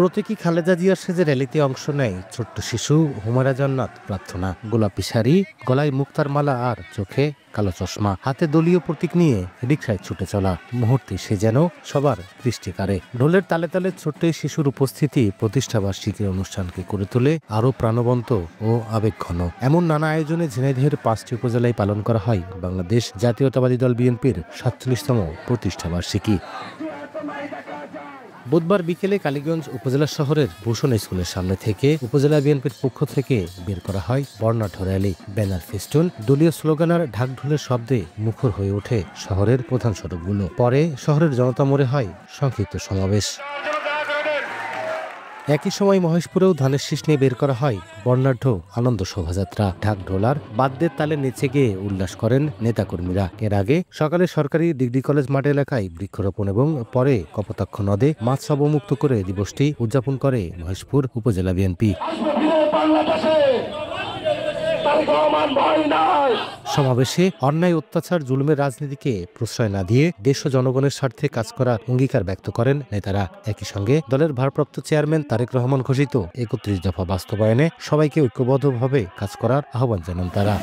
প্রতীকী খালেদা জিয়ার সেজে র্যালিতে অংশ নেয় ছোট্ট শিশু হুমায়রা জান্নাত প্রার্থনা। গোলাপি শাড়ি, গলায় মুক্তার মালা আর চোখে কালো চশমা, হাতে দলীয় প্রতীক নিয়ে রিকশায় ছুটে চলা মুহূর্তে সে যেন সবার দৃষ্টি কাড়ে। ঢোলের তালে তালে ছোট্ট শিশুর উপস্থিতি প্রতিষ্ঠাবার্ষিকীর অনুষ্ঠানকে করে তোলে আরো প্রাণবন্ত ও আবেগঘন। এমন নানা আয়োজনে ঝিনাইদহের ৫টি উপজেলায় পালন করা হয় বাংলাদেশ জাতীয়তাবাদী দল বিএনপির ৪৭তম প্রতিষ্ঠাবার্ষিকী। বুধবার বিকেলে কালীগঞ্জ উপজেলা শহরের ভূষণ স্কুলের সামনে থেকে উপজেলা বিএনপির পক্ষ থেকে বের করা হয় বর্ণাঢ্য র্যালি। ব্যানার, ফেস্টুন, দলীয় স্লোগান আর ঢাকঢোলের শব্দে মুখর হয়ে ওঠে শহরের প্রধান সড়কগুলো। পরে শহরের জনতা মোড়ে হয় সংক্ষিপ্ত সমাবেশ। একই সময় মহেশপুরেও ধানের শীষ নিয়ে বের করা হয় বর্ণাঢ্য আনন্দ শোভাযাত্রা। ঢাকঢোলার বাদ্যের তালে নেচে গিয়ে উল্লাস করেন নেতাকর্মীরা। এর আগে সকালে সরকারি ডিগ্রি কলেজ মাঠ এলাকায় বৃক্ষরোপণ এবং পরে কপোতাক্ষ নদে মাছ অবমুক্ত করে দিবসটি উদযাপন করে মহেশপুর উপজেলা বিএনপি। সমাবেশে অন্যায়, অত্যাচার, জুলুমের রাজনীতিকে প্রশ্রয় না দিয়ে দেশ ও জনগণের স্বার্থে কাজ করার অঙ্গীকার ব্যক্ত করেন নেতারা। একই সঙ্গে দলের ভারপ্রাপ্ত চেয়ারম্যান তারেক রহমান ঘোষিত ৩১ দফা বাস্তবায়নে সবাইকে ঐক্যবদ্ধভাবে কাজ করার আহ্বান জানান তারা।